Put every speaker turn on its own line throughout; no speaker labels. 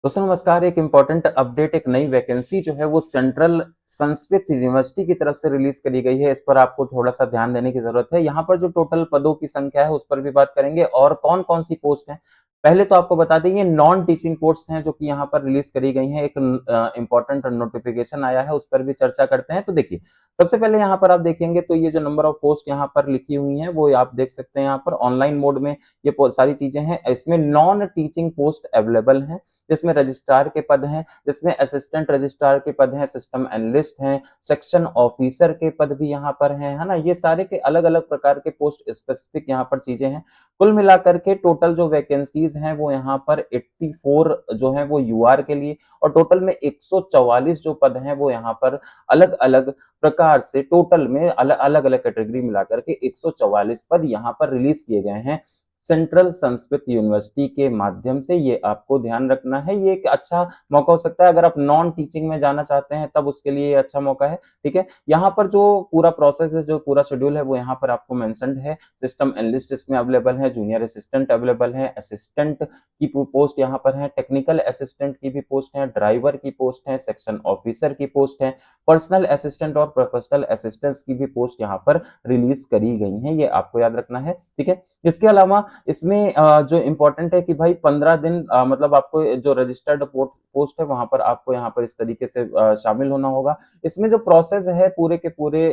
दोस्तों नमस्कार। एक इम्पोर्टेंट अपडेट, एक नई वैकेंसी जो है वो सेंट्रल संस्कृत यूनिवर्सिटी की तरफ से रिलीज करी गई है। इस पर आपको थोड़ा सा ध्यान देने की जरूरत है। यहाँ पर जो टोटल पदों की संख्या है उस पर भी बात करेंगे और कौन कौन सी पोस्ट है। पहले तो आपको बता दें ये नॉन टीचिंग पोस्ट हैं जो कि यहाँ पर रिलीज करी गई हैं। एक इंपॉर्टेंट नोटिफिकेशन आया है, उस पर भी चर्चा करते हैं। तो देखिए, सबसे पहले यहाँ पर आप देखेंगे तो ये जो नंबर ऑफ पोस्ट यहाँ पर लिखी हुई है वो आप देख सकते हैं। यहाँ पर ऑनलाइन मोड में ये सारी चीजें हैं। इसमें नॉन टीचिंग पोस्ट अवेलेबल हैं, जिसमें रजिस्ट्रार के पद हैं, जिसमें असिस्टेंट रजिस्ट्रार के पद हैं, सिस्टम एनालिस्ट हैं, सेक्शन ऑफिसर के पद भी यहाँ पर हैं, है ना। ये सारे के अलग अलग प्रकार के पोस्ट स्पेसिफिक यहाँ पर चीजें हैं। कुल मिलाकर के टोटल जो वैकेंसीज हैं वो यहाँ पर 84 जो है वो यूआर के लिए, और टोटल में 144 जो पद हैं वो यहाँ पर अलग अलग प्रकार से टोटल में अलग अलग कैटेगरी मिलाकर के 144 पद यहाँ पर रिलीज किए गए हैं सेंट्रल संस्कृत यूनिवर्सिटी के माध्यम से। ये आपको ध्यान रखना है। ये एक अच्छा मौका हो सकता है अगर आप नॉन टीचिंग में जाना चाहते हैं, तब उसके लिए ये अच्छा मौका है। ठीक है, यहाँ पर जो पूरा प्रोसेस है, जो पूरा शेड्यूल है वो यहाँ पर आपको मेंशन्ड है। सिस्टम एनालिस्ट इसमें अवेलेबल है, जूनियर असिस्टेंट अवेलेबल है, असिस्टेंट की पोस्ट यहाँ पर है, टेक्निकल असिस्टेंट की भी पोस्ट है, ड्राइवर की पोस्ट है, सेक्शन ऑफिसर की पोस्ट है, पर्सनल असिस्टेंट और प्रोफेशनल असिस्टेंट्स की भी पोस्ट यहाँ पर रिलीज करी गई है। ये आपको याद रखना है। ठीक है, इसके अलावा इसमें जो इम्पोर्टेंट है कि भाई 15 दिन मतलब आपको जो रजिस्टर्ड पोस्ट है वहां पर आपको यहाँ पर इस तरीके से शामिल होना होगा। इसमें जो प्रोसेस है पूरे के पूरे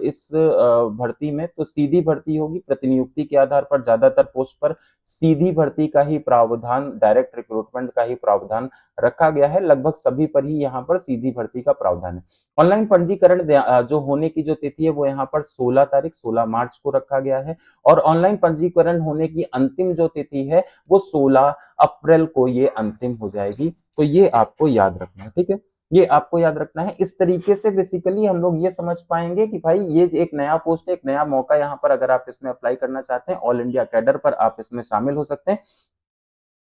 इस भर्ती में, तो सीधी भर्ती होगी प्रतिनियुक्ति के आधार पर। ज्यादातर पोस्ट पर सीधी भर्ती का ही प्रावधान, डायरेक्ट रिक्रूटमेंट का ही प्रावधान रखा गया है। लगभग सभी पर ही यहाँ पर सीधी भर्ती का प्रावधान है। ऑनलाइन पंजीकरण जो होने की जो तिथि है वो यहाँ पर 16 तारीख 16 मार्च को रखा गया है, और ऑनलाइन पंजीकरण होने की अंतिम जो तिथि है वो 16 अप्रैल को ये अंतिम हो जाएगी। तो ये आपको याद रखना है। ठीक है, ये आपको याद रखना है। इस तरीके से बेसिकली हम लोग ये समझ पाएंगे कि भाई ये एक नया पोस्ट है, एक नया मौका यहाँ पर। अगर आप इसमें अप्लाई करना चाहते हैं, ऑल इंडिया कैडर पर आप इसमें शामिल हो सकते हैं।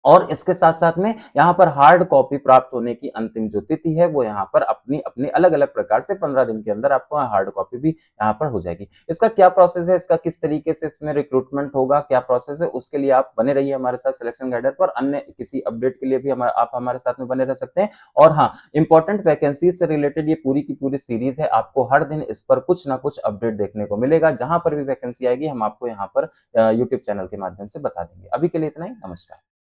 और इसके साथ साथ में यहाँ पर हार्ड कॉपी प्राप्त होने की अंतिम जो तिथि है वो यहाँ पर अपनी अपनी अलग अलग प्रकार से 15 दिन के अंदर आपको हार्ड कॉपी भी यहाँ पर हो जाएगी। इसका क्या प्रोसेस है, इसका किस तरीके से इसमें रिक्रूटमेंट होगा, क्या प्रोसेस है, उसके लिए आप बने रहिए हमारे साथ सिलेक्शन गाइडर पर। अन्य किसी अपडेट के लिए भी आप हमारे साथ में बने रह सकते हैं। और हाँ, इंपॉर्टेंट वैकेंसीज से रिलेटेड ये पूरी की पूरी सीरीज है। आपको हर दिन इस पर कुछ ना कुछ अपडेट देखने को मिलेगा। जहां पर भी वैकेंसी आएगी हम आपको यहाँ पर यूट्यूब चैनल के माध्यम से बता देंगे। अभी के लिए इतना ही, नमस्कार।